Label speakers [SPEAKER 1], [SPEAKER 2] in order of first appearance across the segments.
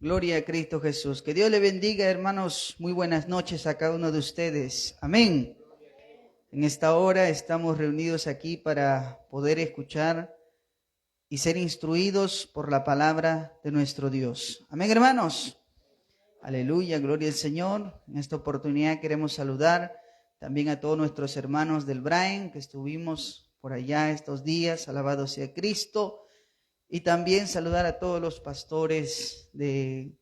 [SPEAKER 1] Gloria a Cristo Jesús. Que Dios le bendiga, hermanos. Muy buenas noches a cada uno de ustedes. Amén. En esta hora estamos reunidos aquí para poder escuchar y ser instruidos por la palabra de nuestro Dios. Amén, hermanos. Aleluya, gloria al Señor. En esta oportunidad queremos saludar también a todos nuestros hermanos del Brain que estuvimos por allá estos días. Alabado sea Cristo. Y también saludar a todos los pastores de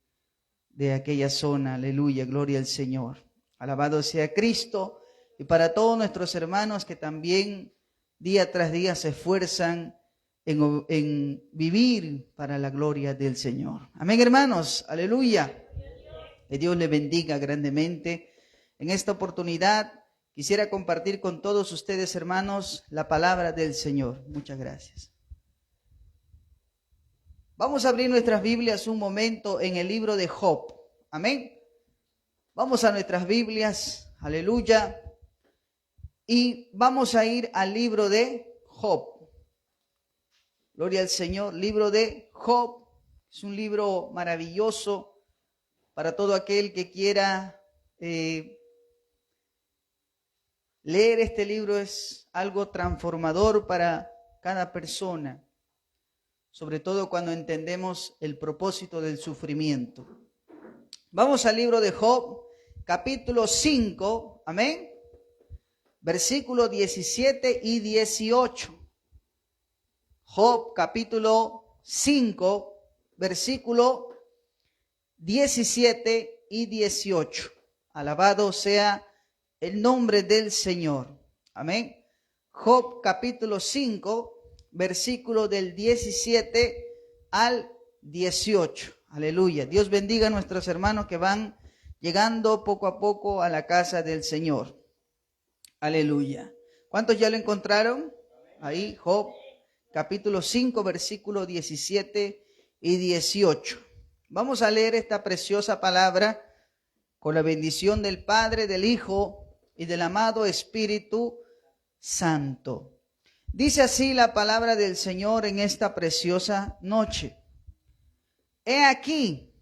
[SPEAKER 1] aquella zona. Aleluya, gloria al Señor. Alabado sea Cristo. Y para todos nuestros hermanos que también día tras día se esfuerzan en vivir para la gloria del Señor. Amén, hermanos. Aleluya. Que Dios les bendiga grandemente. En esta oportunidad quisiera compartir con todos ustedes, hermanos, la palabra del Señor. Muchas gracias. Vamos a abrir nuestras Biblias un momento en el libro de Job. Amén. Vamos a nuestras Biblias. Aleluya. Y vamos a ir al libro de Job. Gloria al Señor. Libro de Job. Es un libro maravilloso para todo aquel que quiera leer este libro. Es algo transformador para cada persona. Sobre todo cuando entendemos el propósito del sufrimiento. Vamos al libro de Job, capítulo 5, amén, versículos 17 y 18. Job, capítulo 5, versículo 17 y 18. Alabado sea el nombre del Señor. Amén. Job, capítulo 5, versículo del 17 al 18. Aleluya. Dios bendiga a nuestros hermanos que van llegando poco a poco a la casa del Señor. Aleluya. ¿Cuántos ya lo encontraron? Ahí, Job, capítulo 5, versículo 17 y 18. Vamos a leer esta preciosa palabra con la bendición del Padre, del Hijo y del amado Espíritu Santo. Dice así la palabra del Señor en esta preciosa noche. He aquí,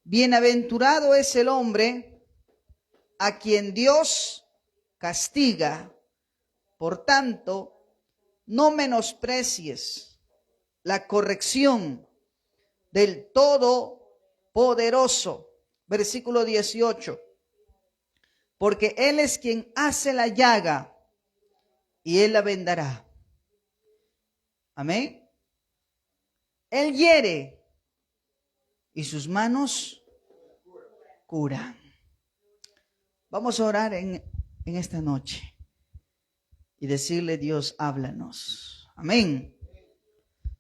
[SPEAKER 1] bienaventurado es el hombre a quien Dios castiga. Por tanto, no menosprecies la corrección del Todopoderoso. Versículo 18. Porque Él es quien hace la llaga y Él la vendará. Amén. Él hiere y sus manos curan. Vamos a orar en esta noche y decirle: Dios, háblanos. Amén.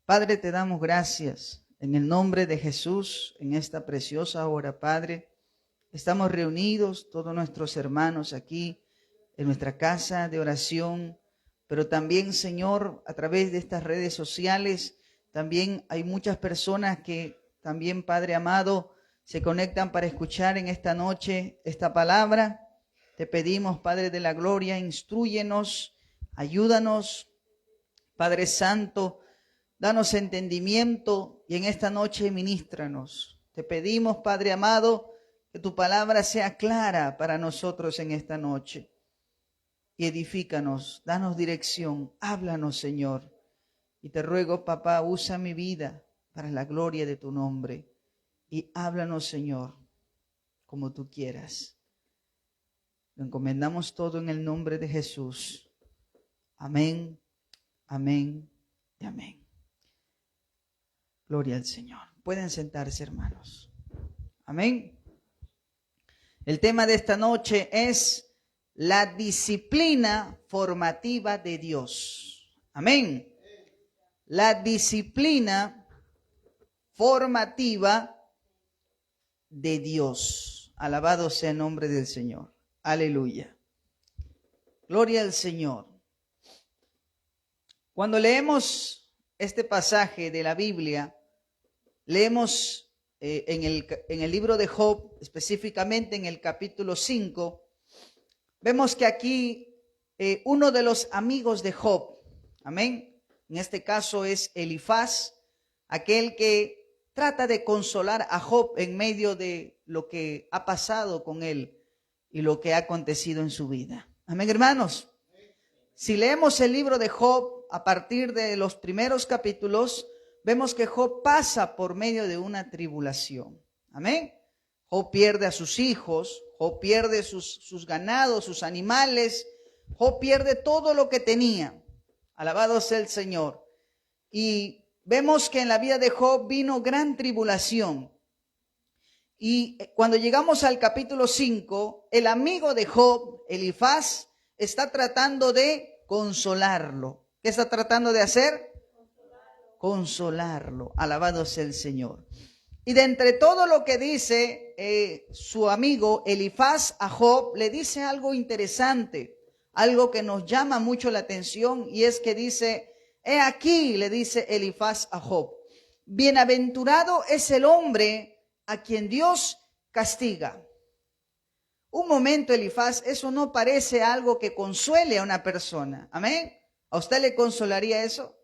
[SPEAKER 1] Padre, te damos gracias en el nombre de Jesús en esta preciosa hora, Padre. Estamos reunidos todos nuestros hermanos aquí en nuestra casa de oración, pero también, Señor, a través de estas redes sociales, también hay muchas personas que también, Padre amado, se conectan para escuchar en esta noche esta palabra. Te pedimos, Padre de la gloria, instrúyenos, ayúdanos, Padre Santo, danos entendimiento y en esta noche ministranos. Te pedimos, Padre amado, que tu palabra sea clara para nosotros en esta noche. Y edifícanos, danos dirección, háblanos, Señor. Y te ruego, papá, usa mi vida para la gloria de tu nombre. Y háblanos, Señor, como tú quieras. Lo encomendamos todo en el nombre de Jesús. Amén, amén y amén. Gloria al Señor. Pueden sentarse, hermanos. Amén. El tema de esta noche es la disciplina formativa de Dios. Amén. La disciplina formativa de Dios. Alabado sea el nombre del Señor. Aleluya. Gloria al Señor. Cuando leemos este pasaje de la Biblia, leemos en el libro de Job, específicamente en el capítulo 5, vemos que aquí uno de los amigos de Job, amén, en este caso es Elifaz, aquel que trata de consolar a Job en medio de lo que ha pasado con él y lo que ha acontecido en su vida. Amén, hermanos. Si leemos el libro de Job a partir de los primeros capítulos, vemos que Job pasa por medio de una tribulación. Amén. Job pierde a sus hijos, Job pierde sus ganados, sus animales, Job pierde todo lo que tenía. Alabado sea el Señor. Y vemos que en la vida de Job vino gran tribulación. Y cuando llegamos al capítulo 5, el amigo de Job, Elifaz, está tratando de consolarlo. ¿Qué está tratando de hacer? Consolarlo. Alabado sea el Señor. Y de entre todo lo que dice su amigo Elifaz a Job, le dice algo interesante, algo que nos llama mucho la atención, y es que dice, he aquí, le dice Elifaz a Job, bienaventurado es el hombre a quien Dios castiga. Un momento, Elifaz, eso no parece algo que consuele a una persona. Amén. ¿A usted le consolaría eso?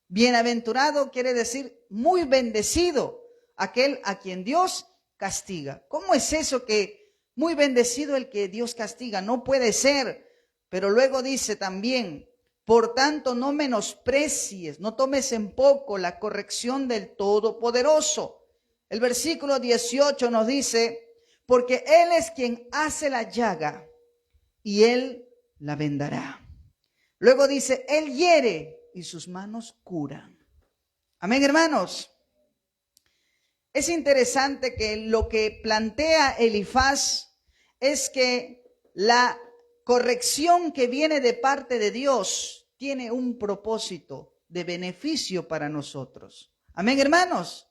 [SPEAKER 1] Bienaventurado quiere decir muy bendecido, aquel a quien Dios castiga. ¿Cómo es eso que muy bendecido el que Dios castiga? No puede ser. Pero luego dice también, por tanto no menosprecies, no tomes en poco la corrección del Todopoderoso. El versículo 18 nos dice, porque Él es quien hace la llaga y Él la vendará. Luego dice, Él hiere y sus manos curan. Amén, hermanos. Es interesante que lo que plantea Elifaz es que la corrección que viene de parte de Dios tiene un propósito de beneficio para nosotros. Amén, hermanos.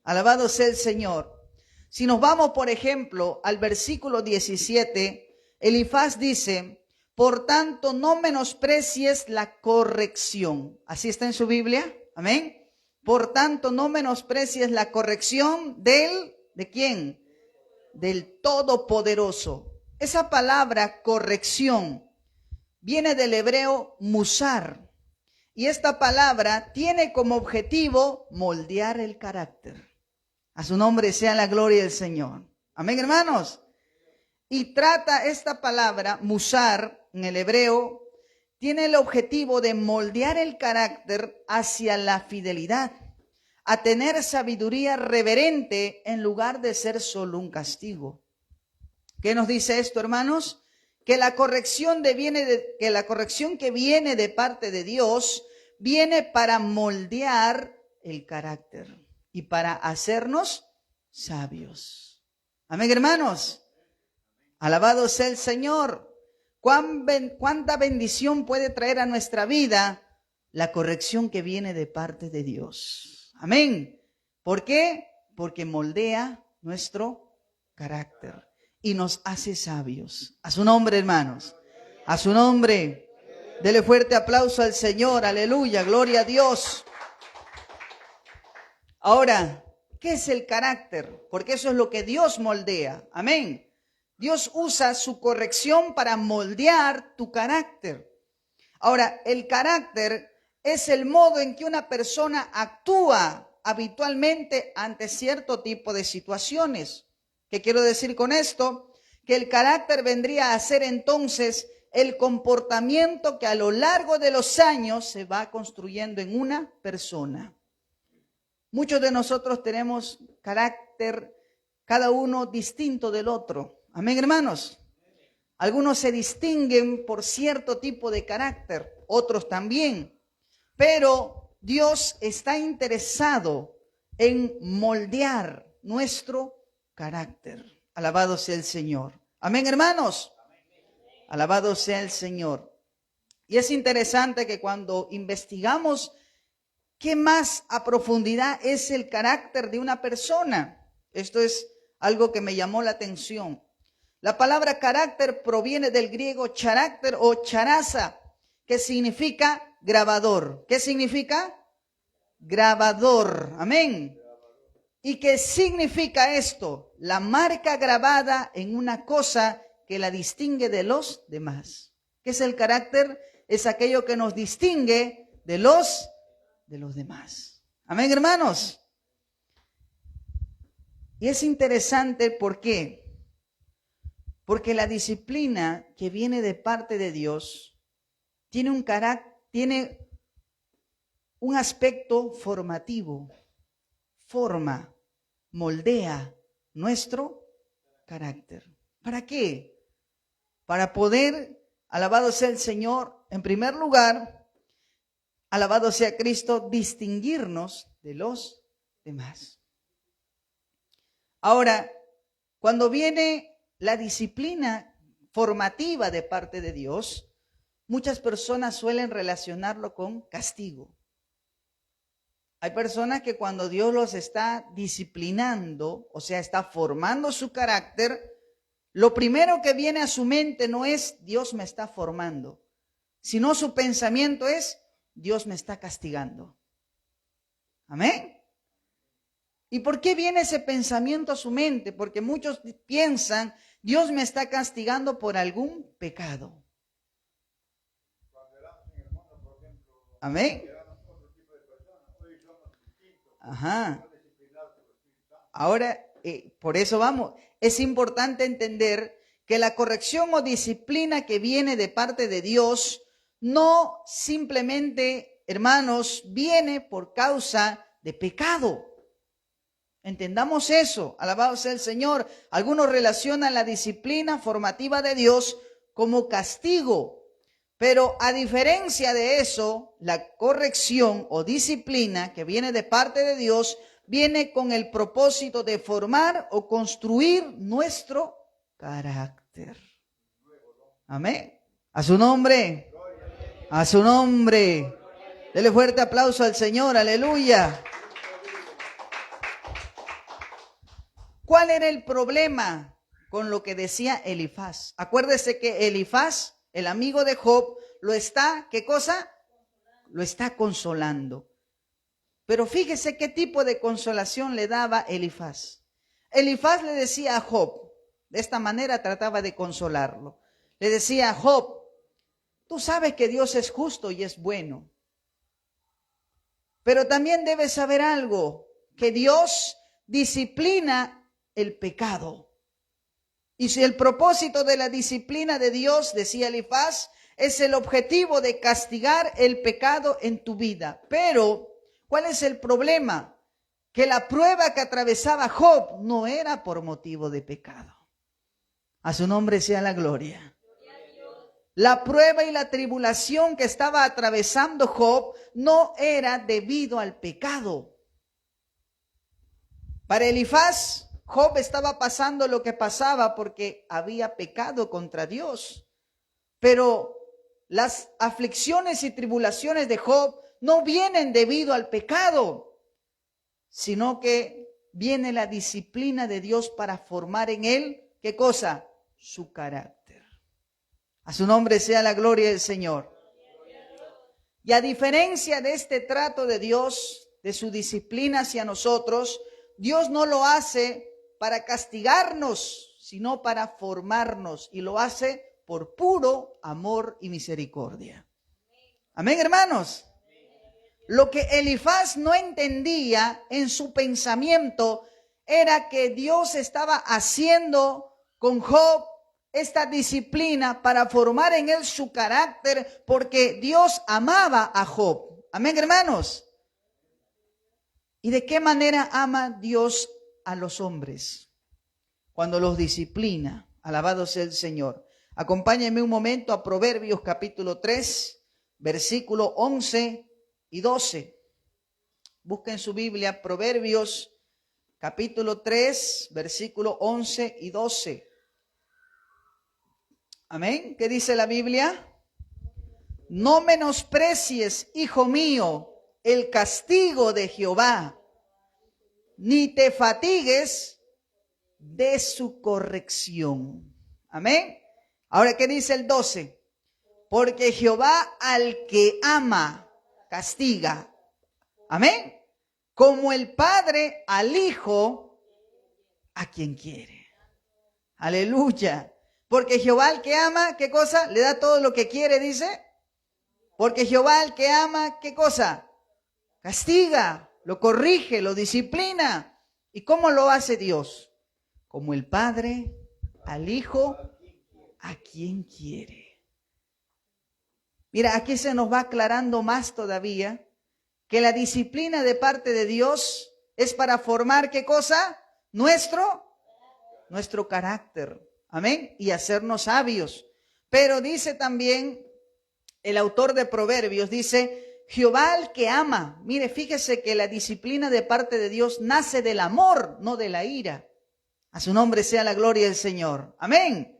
[SPEAKER 1] Alabado sea el Señor. Si nos vamos, por ejemplo, al versículo 17, Elifaz dice, por tanto, no menosprecies la corrección. ¿Así está en su Biblia? Amén. Por tanto, no menosprecies la corrección ¿de quién? Del Todopoderoso. Esa palabra corrección viene del hebreo musar. Y esta palabra tiene como objetivo moldear el carácter. A su nombre sea la gloria del Señor. Amén, hermanos. Y trata esta palabra, musar, en el hebreo, tiene el objetivo de moldear el carácter hacia la fidelidad, a tener sabiduría reverente en lugar de ser solo un castigo. ¿Qué nos dice esto, hermanos? Que la corrección que viene de parte de Dios viene para moldear el carácter y para hacernos sabios. Amén, hermanos. Alabado sea el Señor. ¿Cuánta bendición puede traer a nuestra vida la corrección que viene de parte de Dios? Amén. ¿Por qué? Porque moldea nuestro carácter y nos hace sabios. A su nombre, hermanos. A su nombre. Dele fuerte aplauso al Señor. Aleluya. Gloria a Dios. Ahora, ¿qué es el carácter? Porque eso es lo que Dios moldea. Amén. Dios usa su corrección para moldear tu carácter. Ahora, el carácter es el modo en que una persona actúa habitualmente ante cierto tipo de situaciones. ¿Qué quiero decir con esto? Que el carácter vendría a ser entonces el comportamiento que a lo largo de los años se va construyendo en una persona. Muchos de nosotros tenemos carácter, cada uno distinto del otro. Amén, hermanos. Algunos se distinguen por cierto tipo de carácter, otros también. Pero Dios está interesado en moldear nuestro carácter. Alabado sea el Señor. Amén, hermanos. Alabado sea el Señor. Y es interesante que cuando investigamos qué más a profundidad es el carácter de una persona, esto es algo que me llamó la atención. La palabra carácter proviene del griego charácter o charaza, que significa grabador. ¿Qué significa? Grabador. Amén. ¿Y qué significa esto? La marca grabada en una cosa que la distingue de los demás. ¿Qué es el carácter? Es aquello que nos distingue de los demás. Amén, hermanos. Y es interesante, ¿por qué? Porque la disciplina que viene de parte de Dios tiene un aspecto formativo, forma, moldea nuestro carácter. ¿Para qué? Para poder, alabado sea el Señor, en primer lugar, alabado sea Cristo, distinguirnos de los demás. Ahora, cuando viene la disciplina formativa de parte de Dios, muchas personas suelen relacionarlo con castigo. Hay personas que cuando Dios los está disciplinando, o sea, está formando su carácter, lo primero que viene a su mente no es Dios me está formando, sino su pensamiento es Dios me está castigando. Amén. ¿Y por qué viene ese pensamiento a su mente? Porque muchos piensan, Dios me está castigando por algún pecado. Amén. Ajá. Ahora, por eso vamos. Es importante entender que la corrección o disciplina que viene de parte de Dios no simplemente, hermanos, viene por causa de pecado. Entendamos eso, alabado sea el Señor. Algunos relacionan la disciplina formativa de Dios como castigo, pero a diferencia de eso, la corrección o disciplina que viene de parte de Dios viene con el propósito de formar o construir nuestro carácter. Amén. A su nombre, a su nombre. Dele fuerte aplauso al Señor, aleluya. ¿Cuál era el problema con lo que decía Elifaz? Acuérdese que Elifaz, el amigo de Job, lo está, ¿qué cosa? Lo está consolando. Pero fíjese qué tipo de consolación le daba Elifaz. Elifaz le decía a Job, de esta manera trataba de consolarlo. Le decía a Job, tú sabes que Dios es justo y es bueno. Pero también debes saber algo, que Dios disciplina el pecado. Y si el propósito de la disciplina de Dios, decía Elifaz, es el objetivo de castigar el pecado en tu vida. Pero, ¿cuál es el problema? Que la prueba que atravesaba Job no era por motivo de pecado. A su nombre sea la gloria. La prueba y la tribulación que estaba atravesando Job no era debido al pecado. Para Elifaz, Job estaba pasando lo que pasaba porque había pecado contra Dios. Pero las aflicciones y tribulaciones de Job no vienen debido al pecado, sino que viene la disciplina de Dios para formar en él, ¿qué cosa? Su carácter. A su nombre sea la gloria del Señor. Y a diferencia de este trato de Dios, de su disciplina hacia nosotros, Dios no lo hace para castigarnos, sino para formarnos, y lo hace por puro amor y misericordia. Amén, hermanos. Lo que Elifaz no entendía en su pensamiento era que Dios estaba haciendo con Job esta disciplina para formar en él su carácter, porque Dios amaba a Job. Amén, hermanos. ¿Y de qué manera ama Dios a los hombres? Cuando los disciplina. Alabado sea el Señor. Acompáñenme un momento a Proverbios capítulo 3, versículo 11 y 12. Busquen su Biblia, Proverbios capítulo 3, versículo 11 y 12. Amén. ¿Qué dice la Biblia? No menosprecies, hijo mío, el castigo de Jehová, ni te fatigues de su corrección. Amén. Ahora, ¿qué dice el 12? Porque Jehová al que ama castiga. Amén. Como el padre al hijo a quien quiere. Aleluya. Porque Jehová al que ama, ¿qué cosa? Le da todo lo que quiere, dice. Porque Jehová al que ama, ¿qué cosa? Castiga, lo corrige, lo disciplina. ¿Y cómo lo hace Dios? Como el Padre al Hijo, a quien quiere. Mira, aquí se nos va aclarando más todavía que la disciplina de parte de Dios es para formar, ¿qué cosa? Nuestro carácter. Amén. Y hacernos sabios. Pero dice también el autor de Proverbios, dice, Jehová al que ama. Mire, fíjese que la disciplina de parte de Dios nace del amor, no de la ira. A su nombre sea la gloria del Señor. Amén.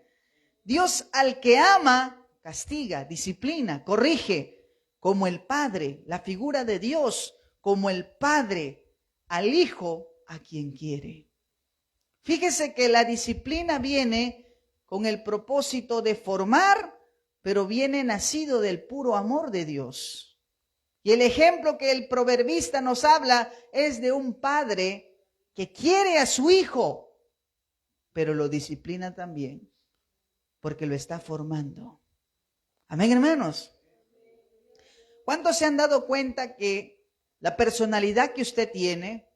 [SPEAKER 1] Dios al que ama, castiga, disciplina, corrige, como el Padre, la figura de Dios, como el Padre al Hijo a quien quiere. Fíjese que la disciplina viene con el propósito de formar, pero viene nacido del puro amor de Dios. Y el ejemplo que el proverbista nos habla es de un padre que quiere a su hijo, pero lo disciplina también, porque lo está formando. Amén, hermanos. ¿Cuántos se han dado cuenta que la personalidad que usted tiene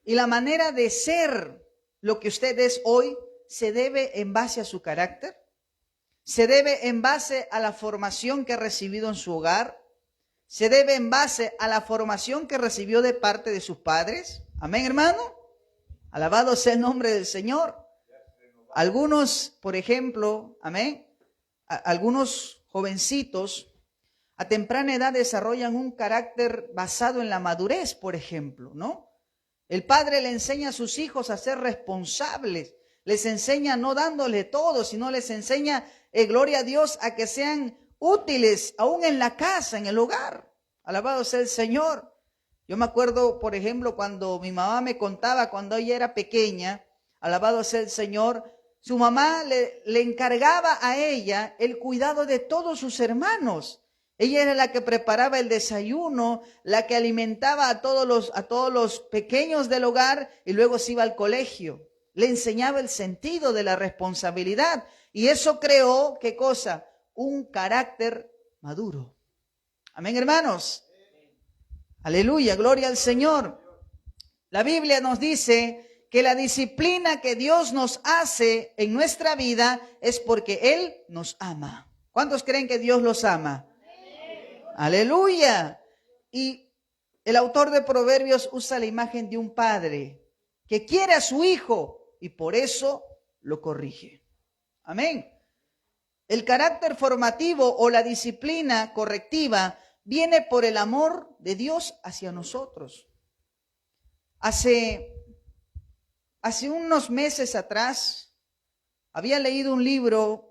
[SPEAKER 1] y la manera de ser lo que usted es hoy se debe en base a su carácter? ¿Se debe en base a la formación que ha recibido en su hogar? ¿Se debe en base a la formación que recibió de parte de sus padres? Amén, hermano. Alabado sea el nombre del Señor. Algunos, por ejemplo, amén, algunos jovencitos a temprana edad desarrollan un carácter basado en la madurez, por ejemplo, ¿no? El padre le enseña a sus hijos a ser responsables, les enseña no dándole todo, sino les enseña, gloria a Dios, a que sean útiles aún en la casa, en el hogar. Alabado sea el Señor. Yo me acuerdo, por ejemplo, cuando mi mamá me contaba cuando ella era pequeña, alabado sea el Señor, su mamá le encargaba a ella el cuidado de todos sus hermanos. Ella era la que preparaba el desayuno, la que alimentaba a todos los pequeños del hogar y luego se iba al colegio. Le enseñaba el sentido de la responsabilidad y eso creó, ¿qué cosa? Un carácter maduro. Amén, hermanos. Aleluya, gloria al Señor. La Biblia nos dice que la disciplina que Dios nos hace en nuestra vida es porque Él nos ama. ¿Cuántos creen que Dios los ama? Aleluya. Y el autor de Proverbios usa la imagen de un padre que quiere a su hijo y por eso lo corrige. Amén. El carácter formativo o la disciplina correctiva viene por el amor de Dios hacia nosotros. Hace unos meses atrás había leído un libro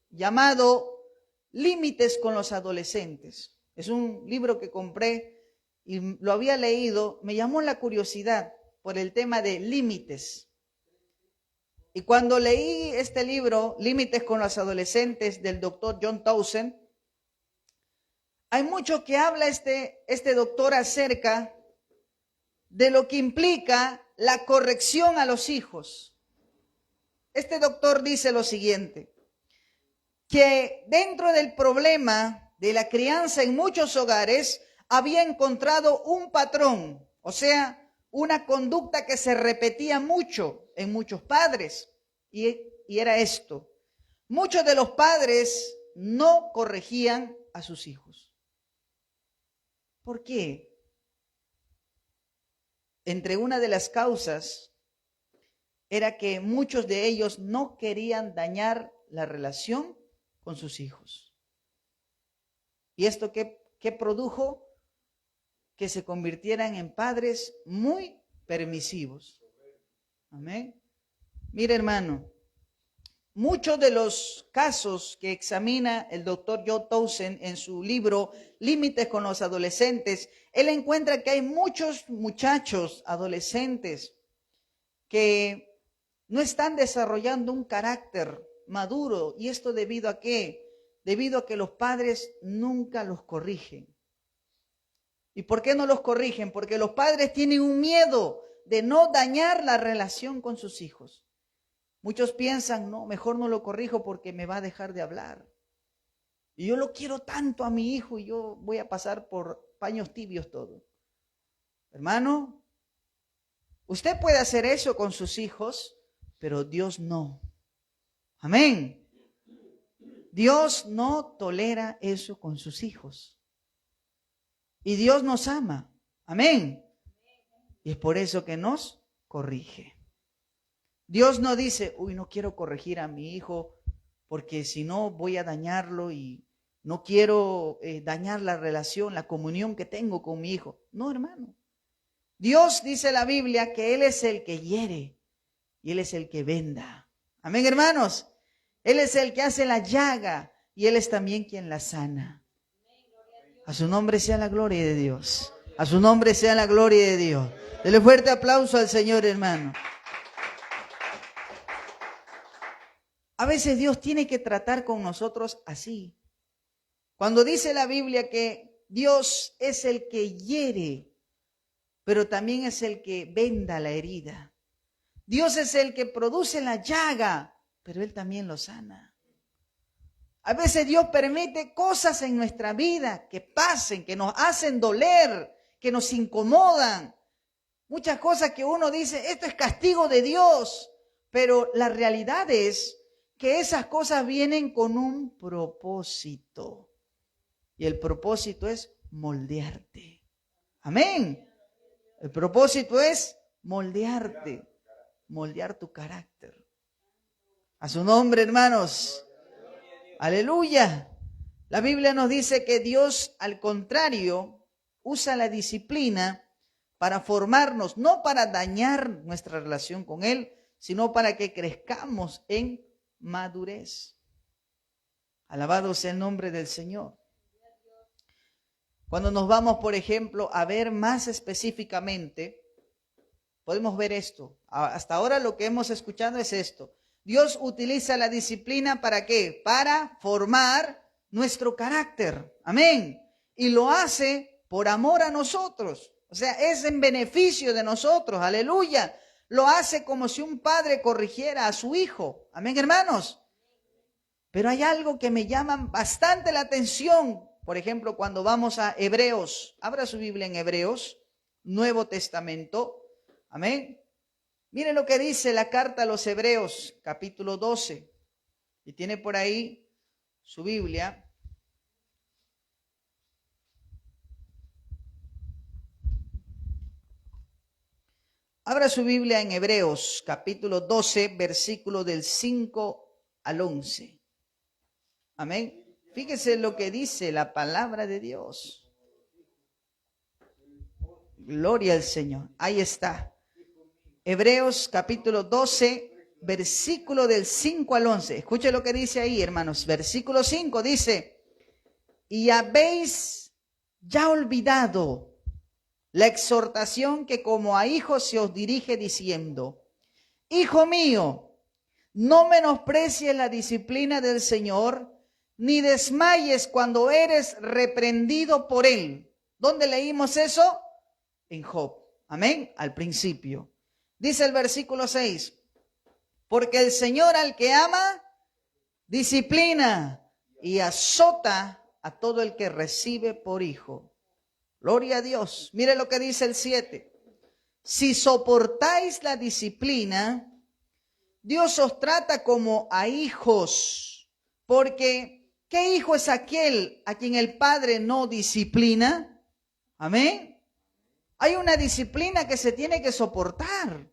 [SPEAKER 1] llamado Límites con los adolescentes. Es un libro que compré y lo había leído, me llamó la curiosidad por el tema de límites. Y cuando leí este libro, Límites con los adolescentes, del doctor John Townsend, hay mucho que habla este doctor acerca de lo que implica la corrección a los hijos. Este doctor dice lo siguiente, que dentro del problema de la crianza en muchos hogares había encontrado un patrón, o sea, una conducta que se repetía mucho en muchos padres, y era esto. Muchos de los padres no corregían a sus hijos. ¿Por qué? Entre una de las causas era que muchos de ellos no querían dañar la relación con sus hijos. ¿Y esto qué produjo? Que se convirtieran en padres muy permisivos. Amén. Mire, hermano, muchos de los casos que examina el doctor John Townsend en su libro Límites con los adolescentes, él encuentra que hay muchos muchachos adolescentes que no están desarrollando un carácter maduro. ¿Y esto debido a qué? Debido a que los padres nunca los corrigen. ¿Y por qué no los corrigen? Porque los padres tienen un miedo de no dañar la relación con sus hijos. Muchos piensan, no, mejor no lo corrijo porque me va a dejar de hablar. Y yo lo quiero tanto a mi hijo y yo voy a pasar por paños tibios todo. Hermano, Usted puede hacer eso con sus hijos, pero Dios no. Amén. Dios no tolera eso con sus hijos. Y Dios nos ama. Amén. Y es por eso que nos corrige. Dios no dice, uy, no quiero corregir a mi hijo porque si no voy a dañarlo y no quiero dañar la relación, la comunión que tengo con mi hijo. No, hermano. Dios dice en la Biblia que Él es el que hiere y Él es el que venda. Amén, hermanos. Él es el que hace la llaga y Él es también quien la sana. A su nombre sea la gloria de Dios. A su nombre sea la gloria de Dios. Dele fuerte aplauso al Señor, hermano. A veces Dios tiene que tratar con nosotros así. Cuando dice la Biblia que Dios es el que hiere, pero también es el que venda la herida. Dios es el que produce la llaga, pero Él también lo sana. A veces Dios permite cosas en nuestra vida que pasen, que nos hacen doler, que nos incomodan. Muchas cosas que uno dice, esto es castigo de Dios, pero la realidad es que esas cosas vienen con un propósito. Y el propósito es moldearte. Amén. El propósito es moldearte, moldear tu carácter. A su nombre, hermanos. Aleluya. La Biblia nos dice que Dios, al contrario, usa la disciplina para formarnos, no para dañar nuestra relación con Él, sino para que crezcamos en madurez. Alabado sea el nombre del Señor. Cuando nos vamos, por ejemplo, a ver más específicamente, podemos ver esto. Hasta ahora lo que hemos escuchado es esto. Dios utiliza la disciplina ¿para qué? Para formar nuestro carácter. Amén. Y lo hace por amor a nosotros. O sea, es en beneficio de nosotros. Aleluya. Lo hace como si un padre corrigiera a su hijo. Amén, hermanos. Pero hay algo que me llama bastante la atención. Por ejemplo, cuando vamos a Hebreos. Abra su Biblia en Hebreos, Nuevo Testamento. Amén. Miren lo que dice la carta a los Hebreos, capítulo 12. Y tiene por ahí su Biblia. Abra su Biblia en Hebreos, capítulo 12, versículo del 5 al 11. Amén. Fíjese lo que dice la palabra de Dios. Gloria al Señor. Ahí está. Hebreos capítulo 12, versículo del 5 al 11. Escuche lo que dice ahí, hermanos. Versículo 5 dice, y habéis ya olvidado la exhortación que como a hijos se os dirige diciendo, hijo mío, no menosprecies la disciplina del Señor, ni desmayes cuando eres reprendido por Él. ¿Dónde leímos eso? En Job. Amén, al principio. Dice el versículo 6, porque el Señor al que ama, disciplina y azota a todo el que recibe por hijo. Gloria a Dios. Mire lo que dice el 7. Si soportáis la disciplina, Dios os trata como a hijos, porque ¿qué hijo es aquel a quien el Padre no disciplina? Amén. Hay una disciplina que se tiene que soportar.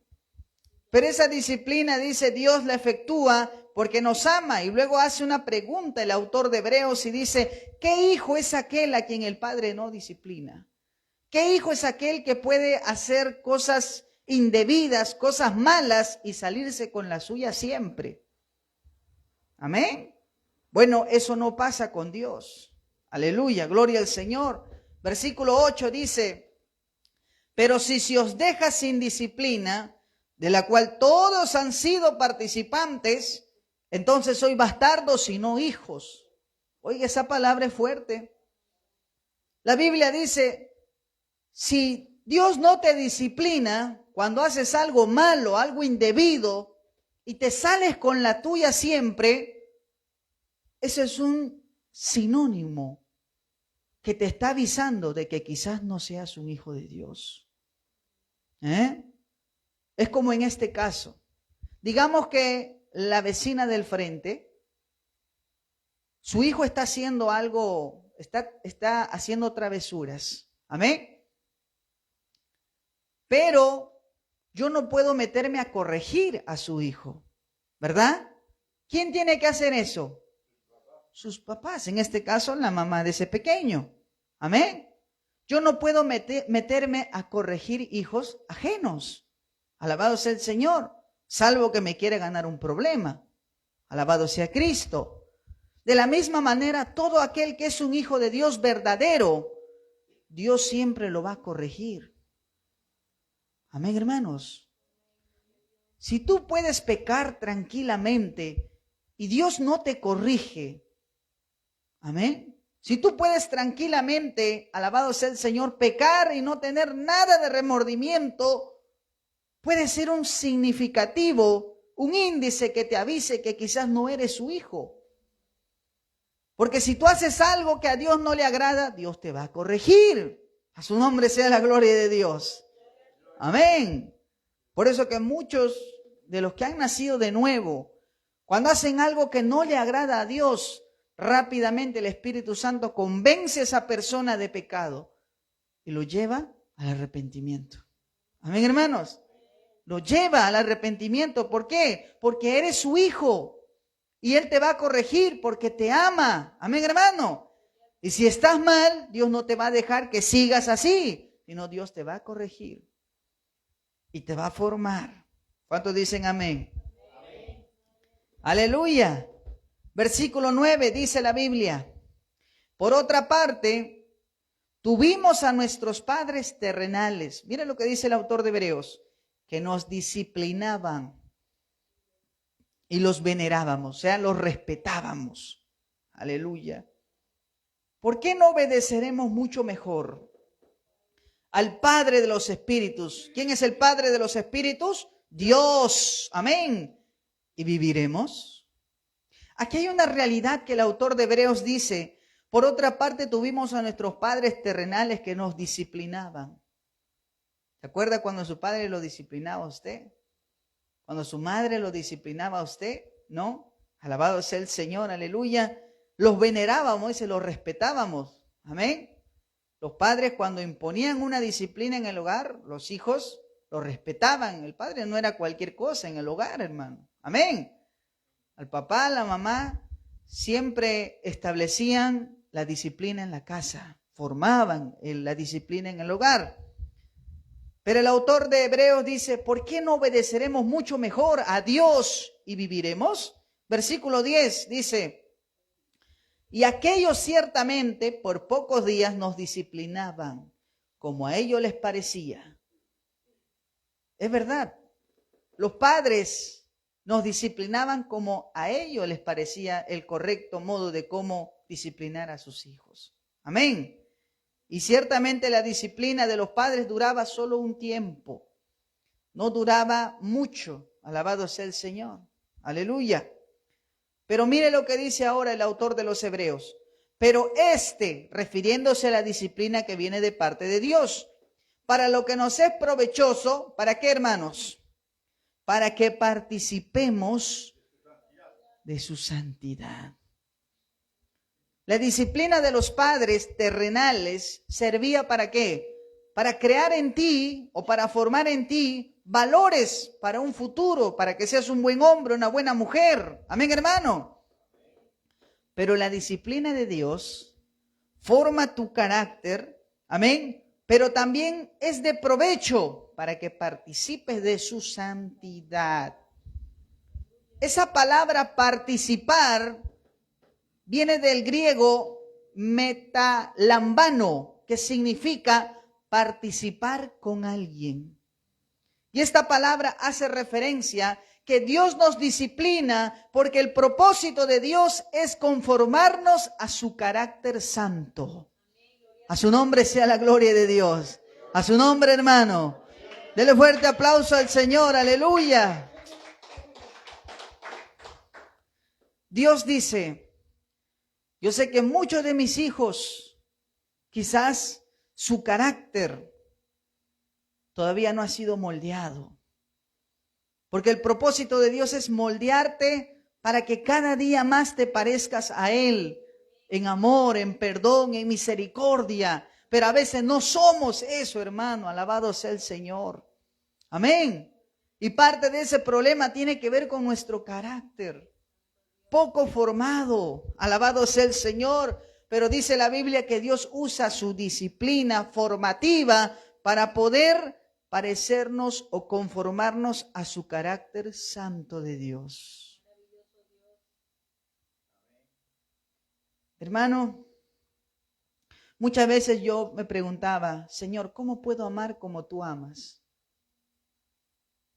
[SPEAKER 1] Pero esa disciplina, dice, Dios la efectúa porque nos ama. Y luego hace una pregunta el autor de Hebreos y dice, ¿qué hijo es aquel a quien el Padre no disciplina? ¿Qué hijo es aquel que puede hacer cosas indebidas, cosas malas y salirse con la suya siempre? Amén. Bueno, eso no pasa con Dios. Aleluya, gloria al Señor. Versículo 8 dice, pero si se os deja sin disciplina, de la cual todos han sido participantes, entonces sois bastardos y no hijos. Oiga, esa palabra es fuerte. La Biblia dice, si Dios no te disciplina cuando haces algo malo, algo indebido, y te sales con la tuya siempre, eso es un sinónimo que te está avisando de que quizás no seas un hijo de Dios. Es como en este caso. Digamos que la vecina del frente, su hijo está haciendo algo, está haciendo travesuras. Amén. Pero yo no puedo meterme a corregir a su hijo, ¿verdad? ¿Quién tiene que hacer eso? Sus papás, en este caso la mamá de ese pequeño. Amén. Yo no puedo meterme a corregir hijos ajenos. Alabado sea el Señor, salvo que me quiera ganar un problema. Alabado sea Cristo. De la misma manera, todo aquel que es un hijo de Dios verdadero, Dios siempre lo va a corregir. Amén, hermanos. Si tú puedes pecar tranquilamente y Dios no te corrige, amén. Si tú puedes tranquilamente, alabado sea el Señor, pecar y no tener nada de remordimiento, puede ser un significativo, un índice que te avise que quizás no eres su hijo. Porque si tú haces algo que a Dios no le agrada, Dios te va a corregir. A su nombre sea la gloria de Dios. Amén. Por eso que muchos de los que han nacido de nuevo, cuando hacen algo que no le agrada a Dios, rápidamente el Espíritu Santo convence a esa persona de pecado y lo lleva al arrepentimiento. Amén, hermanos. Lo lleva al arrepentimiento. ¿Por qué? Porque eres su hijo y Él te va a corregir porque te ama. Amén, hermano. Y si estás mal, Dios no te va a dejar que sigas así, sino Dios te va a corregir y te va a formar. ¿Cuántos dicen amén? Amén. Aleluya. Versículo 9 dice la Biblia: por otra parte, tuvimos a nuestros padres terrenales. Miren lo que dice el autor de Hebreos, que nos disciplinaban y los venerábamos, o sea, los respetábamos. Aleluya. ¿Por qué no obedeceremos mucho mejor al Padre de los Espíritus? ¿Quién es el Padre de los Espíritus? Dios. Amén. ¿Y viviremos? Aquí hay una realidad que el autor de Hebreos dice: por otra parte tuvimos a nuestros padres terrenales que nos disciplinaban. ¿Se acuerda cuando su padre lo disciplinaba a usted? Cuando su madre lo disciplinaba a usted, ¿no? Alabado sea el Señor, aleluya. Los venerábamos y se los respetábamos. Amén. Los padres cuando imponían una disciplina en el hogar, los hijos lo respetaban. El padre no era cualquier cosa en el hogar, hermano. Amén. Al papá, a la mamá, siempre establecían la disciplina en la casa, formaban la disciplina en el hogar. Pero el autor de Hebreos dice: ¿por qué no obedeceremos mucho mejor a Dios y viviremos? Versículo 10 dice: y aquellos ciertamente por pocos días nos disciplinaban, como a ellos les parecía. Es verdad, los padres nos disciplinaban como a ellos les parecía el correcto modo de cómo disciplinar a sus hijos. Amén. Y ciertamente la disciplina de los padres duraba solo un tiempo, no duraba mucho. Alabado sea el Señor. Aleluya. Pero mire lo que dice ahora el autor de los Hebreos: pero refiriéndose a la disciplina que viene de parte de Dios, para lo que nos es provechoso, ¿para qué, hermanos? Para que participemos de su santidad. La disciplina de los padres terrenales servía ¿para qué? Para crear en ti o para formar en ti valores para un futuro, para que seas un buen hombre, una buena mujer. Amén, hermano. Pero la disciplina de Dios forma tu carácter, amén, pero también es de provecho para que participes de su santidad. Esa palabra participar viene del griego metalambano, que significa participar con alguien. Y esta palabra hace referencia que Dios nos disciplina porque el propósito de Dios es conformarnos a su carácter santo. A su nombre sea la gloria de Dios. A su nombre, hermano. Dele fuerte aplauso al Señor. Aleluya. Dios dice: yo sé que muchos de mis hijos, quizás su carácter todavía no ha sido moldeado. Porque el propósito de Dios es moldearte para que cada día más te parezcas a Él, en amor, en perdón, en misericordia. Pero a veces no somos eso, hermano. Alabado sea el Señor. Amén. Y parte de ese problema tiene que ver con nuestro carácter. Poco formado. Alabado sea el Señor. Pero dice la Biblia que Dios usa su disciplina formativa para poder parecernos o conformarnos a su carácter santo de Dios. Hermano, muchas veces yo me preguntaba, Señor, ¿cómo puedo amar como tú amas?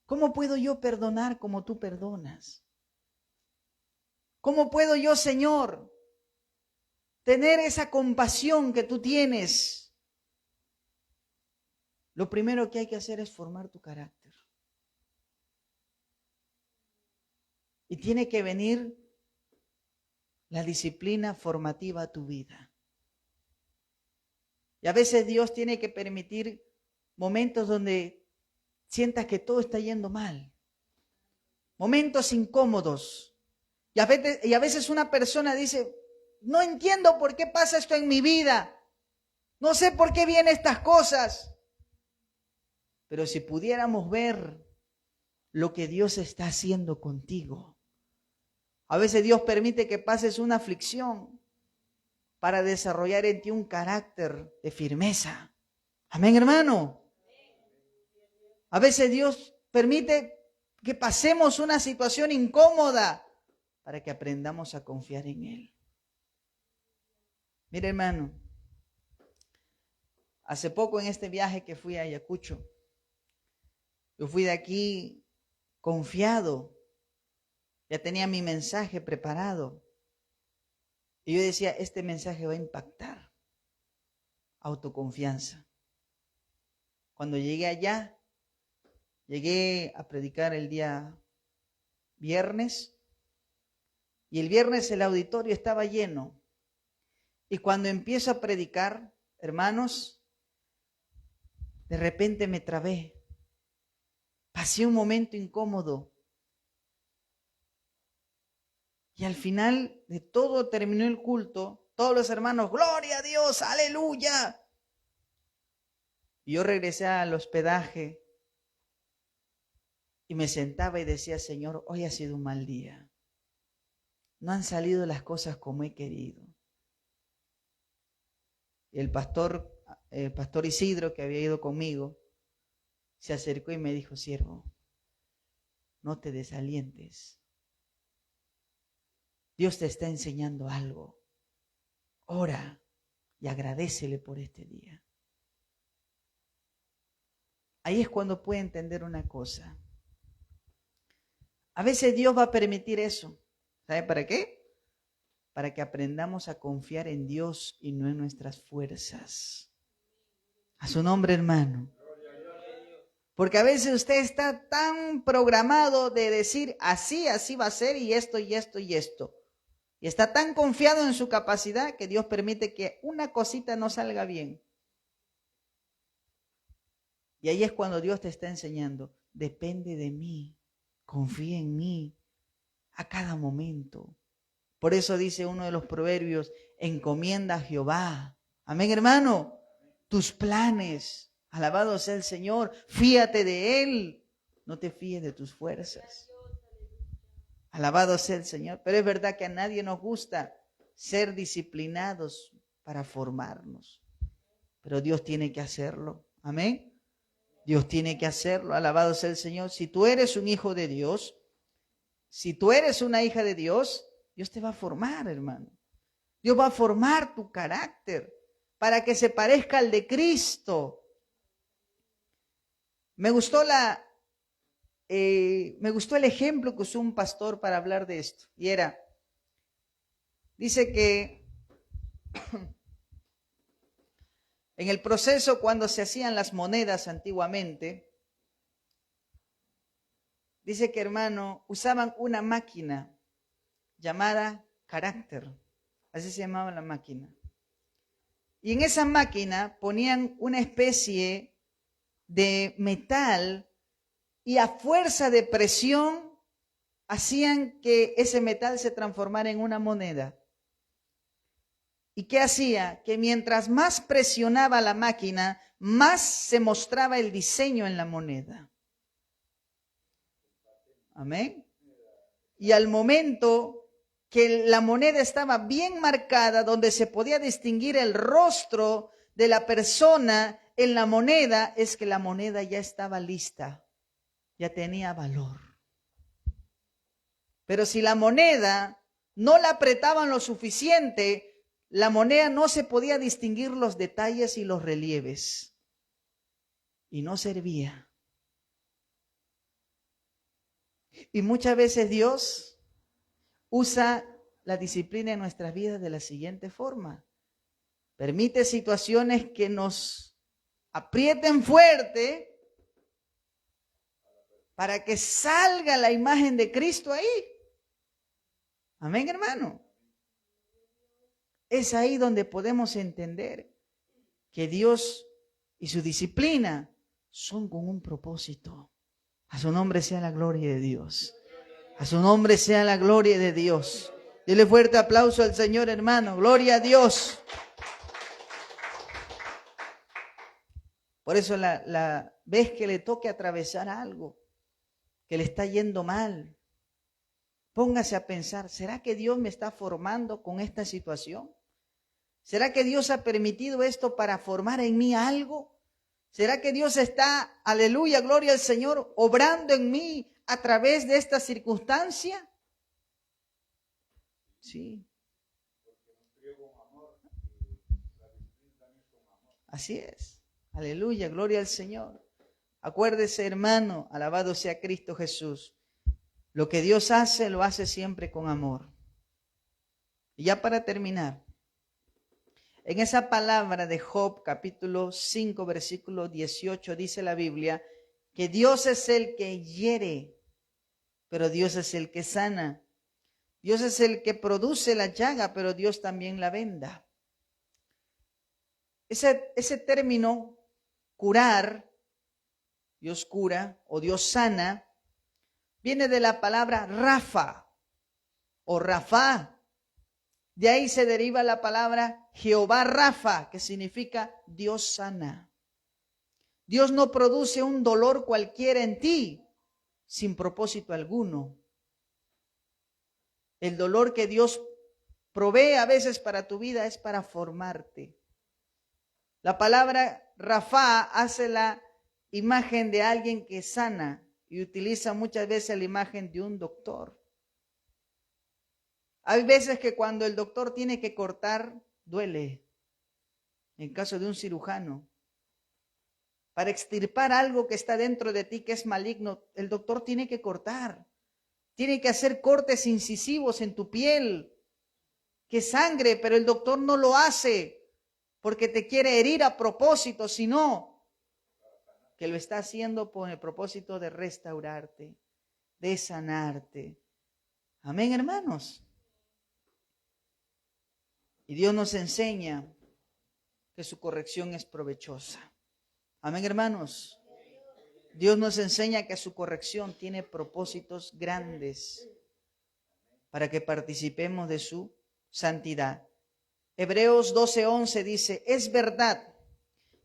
[SPEAKER 1] ¿Cómo puedo yo perdonar como tú perdonas? ¿Cómo puedo yo, Señor, tener esa compasión que tú tienes? Lo primero que hay que hacer es formar tu carácter. Y tiene que venir la disciplina formativa a tu vida. Y a veces Dios tiene que permitir momentos donde sientas que todo está yendo mal. Momentos incómodos. Y a veces una persona dice, no entiendo por qué pasa esto en mi vida. No sé por qué vienen estas cosas. Pero si pudiéramos ver lo que Dios está haciendo contigo. A veces Dios permite que pases una aflicción para desarrollar en ti un carácter de firmeza. Amén, hermano. A veces Dios permite que pasemos una situación incómoda para que aprendamos a confiar en Él. Mire, hermano, hace poco en este viaje que fui a Ayacucho, yo fui de aquí confiado, ya tenía mi mensaje preparado. Y yo decía, este mensaje va a impactar. Autoconfianza. Cuando llegué allá, llegué a predicar el día viernes. Y el viernes el auditorio estaba lleno. Y cuando empiezo a predicar, hermanos, de repente me trabé. Pasé un momento incómodo. Y al final de todo terminó el culto. Todos los hermanos, gloria a Dios, aleluya. Y yo regresé al hospedaje y me sentaba y decía, Señor, hoy ha sido un mal día. No han salido las cosas como he querido. Y el pastor Isidro, que había ido conmigo, se acercó y me dijo, siervo, no te desalientes. Dios te está enseñando algo. Ora y agradécele por este día. Ahí es cuando puede entender una cosa. A veces Dios va a permitir eso. ¿Sabe para qué? Para que aprendamos a confiar en Dios y no en nuestras fuerzas. A su nombre, hermano. Porque a veces usted está tan programado de decir así va a ser y esto y esto y esto. Y está tan confiado en su capacidad que Dios permite que una cosita no salga bien. Y ahí es cuando Dios te está enseñando, depende de mí, confía en mí a cada momento. Por eso dice uno de los proverbios, encomienda a Jehová. Amén, hermano. Tus planes, alabado sea el Señor, fíate de Él, no te fíes de tus fuerzas. Alabado sea el Señor. Pero es verdad que a nadie nos gusta ser disciplinados para formarnos. Pero Dios tiene que hacerlo. Amén. Dios tiene que hacerlo. Alabado sea el Señor. Si tú eres un hijo de Dios, si tú eres una hija de Dios, Dios te va a formar, hermano. Dios va a formar tu carácter para que se parezca al de Cristo. Me gustó el ejemplo que usó un pastor para hablar de esto. Y dice que en el proceso cuando se hacían las monedas antiguamente, dice que, hermano, usaban una máquina llamada carácter. Así se llamaba la máquina. Y en esa máquina ponían una especie de metal y a fuerza de presión hacían que ese metal se transformara en una moneda. ¿Y qué hacía? Que mientras más presionaba la máquina, más se mostraba el diseño en la moneda. Amén. Y al momento que la moneda estaba bien marcada, donde se podía distinguir el rostro de la persona en la moneda, es que la moneda ya estaba lista, ya tenía valor. Pero si la moneda no la apretaban lo suficiente, la moneda no se podía distinguir los detalles y los relieves. Y no servía. Y muchas veces Dios usa la disciplina en nuestras vidas de la siguiente forma. Permite situaciones que nos aprieten fuerte para que salga la imagen de Cristo ahí. Amén, hermano. Es ahí donde podemos entender que Dios y su disciplina son con un propósito. A su nombre sea la gloria de Dios. A su nombre sea la gloria de Dios. Dele fuerte aplauso al Señor, hermano. Gloria a Dios. Por eso la vez que le toque atravesar algo, que le está yendo mal, póngase a pensar, ¿será que Dios me está formando con esta situación? ¿Será que Dios ha permitido esto para formar en mí algo? ¿Será que Dios está, aleluya, gloria al Señor, obrando en mí a través de esta circunstancia? Sí. Así es. Aleluya, gloria al Señor. Acuérdese, hermano, alabado sea Cristo Jesús. Lo que Dios hace, lo hace siempre con amor. Y ya para terminar, en esa palabra de Job, capítulo 5, versículo 18, dice la Biblia, que Dios es el que hiere, pero Dios es el que sana. Dios es el que produce la llaga, pero Dios también la venda. Ese término, curar, Dios cura o Dios sana, viene de la palabra Rafa o Rafá. De ahí se deriva la palabra Jehová Rafa, que significa Dios sana. Dios no produce un dolor cualquiera en ti sin propósito alguno. El dolor que Dios provee a veces para tu vida es para formarte. La palabra Rafa hace la imagen de alguien que sana y utiliza muchas veces la imagen de un doctor. Hay veces que cuando el doctor tiene que cortar, duele. En caso de un cirujano, para extirpar algo que está dentro de ti que es maligno, el doctor tiene que cortar. Tiene que hacer cortes incisivos en tu piel, que sangre, pero el doctor no lo hace porque te quiere herir a propósito, sino que lo está haciendo con el propósito de restaurarte, de sanarte. Amén, hermanos. Y Dios nos enseña que su corrección es provechosa. Amén, hermanos. Dios nos enseña que su corrección tiene propósitos grandes para que participemos de su santidad. Hebreos 12:11 dice, es verdad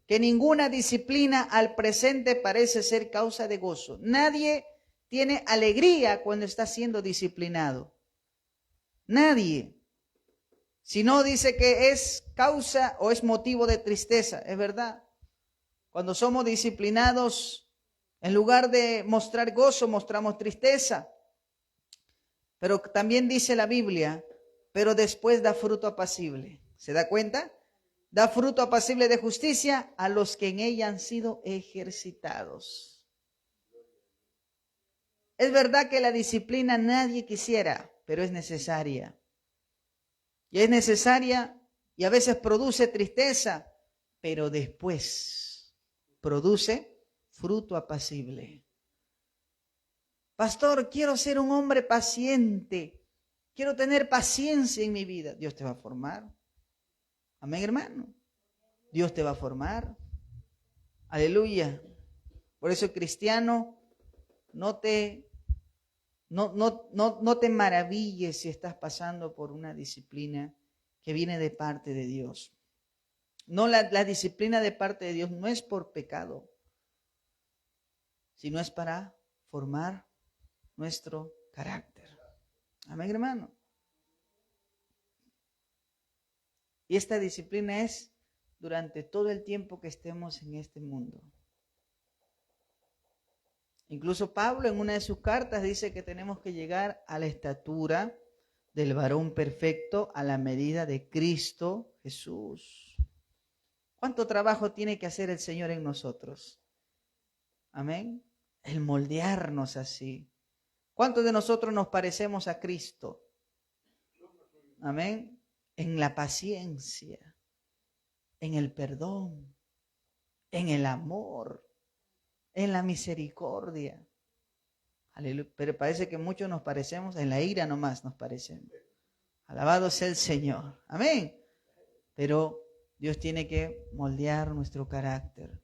[SPEAKER 1] que ninguna disciplina al presente parece ser causa de gozo. Nadie tiene alegría cuando está siendo disciplinado. Nadie. Si no, dice que es causa o es motivo de tristeza, es verdad. Cuando somos disciplinados, en lugar de mostrar gozo, mostramos tristeza. Pero también dice la Biblia, pero después da fruto apacible. ¿Se da cuenta? Da fruto apacible de justicia a los que en ella han sido ejercitados. Es verdad que la disciplina nadie quisiera, pero es necesaria. Y es necesaria y a veces produce tristeza, pero después produce fruto apacible. Pastor, quiero ser un hombre paciente. Quiero tener paciencia en mi vida. Dios te va a formar. Amén, hermano. Dios te va a formar. Aleluya. Por eso el cristiano no te maravilles si estás pasando por una disciplina que viene de parte de Dios. No, la disciplina de parte de Dios no es por pecado, sino es para formar nuestro carácter. Amén, hermano. Y esta disciplina es durante todo el tiempo que estemos en este mundo. Incluso Pablo en una de sus cartas dice que tenemos que llegar a la estatura del varón perfecto a la medida de Cristo Jesús. ¿Cuánto trabajo tiene que hacer el Señor en nosotros? Amén. El moldearnos así. ¿Cuántos de nosotros nos parecemos a Cristo? Amén. En la paciencia, en el perdón, en el amor, en la misericordia. Aleluya. Pero parece que muchos nos parecemos, en la ira nomás nos parecemos. Alabado sea el Señor. Amén. Pero Dios tiene que moldear nuestro carácter.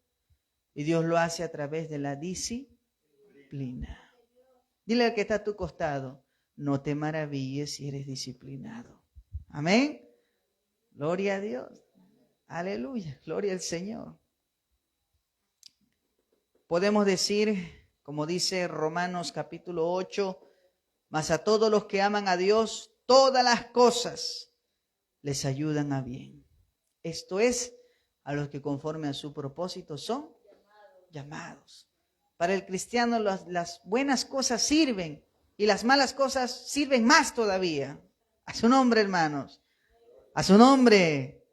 [SPEAKER 1] Y Dios lo hace a través de la disciplina. Dile al que está a tu costado, no te maravilles si eres disciplinado. Amén. Gloria a Dios. Aleluya. Gloria al Señor. Podemos decir, como dice Romanos capítulo 8, mas a todos los que aman a Dios, todas las cosas les ayudan a bien. Esto es, a los que conforme a su propósito son llamados. Para el cristiano las buenas cosas sirven y las malas cosas sirven más todavía. A su nombre, hermanos. A su nombre.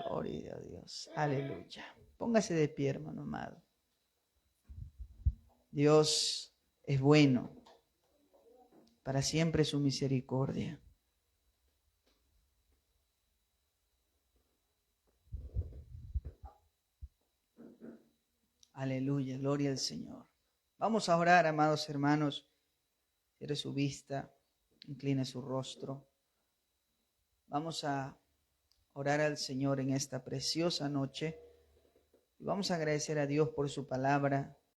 [SPEAKER 1] Gloria a Dios. Aleluya. Póngase de pie, hermano amado. Dios es bueno. Para siempre su misericordia. Aleluya, gloria al Señor. Vamos a orar, amados hermanos. Cierre su vista, incline su rostro. Vamos a orar al Señor en esta preciosa noche. Y vamos a agradecer a Dios por su palabra.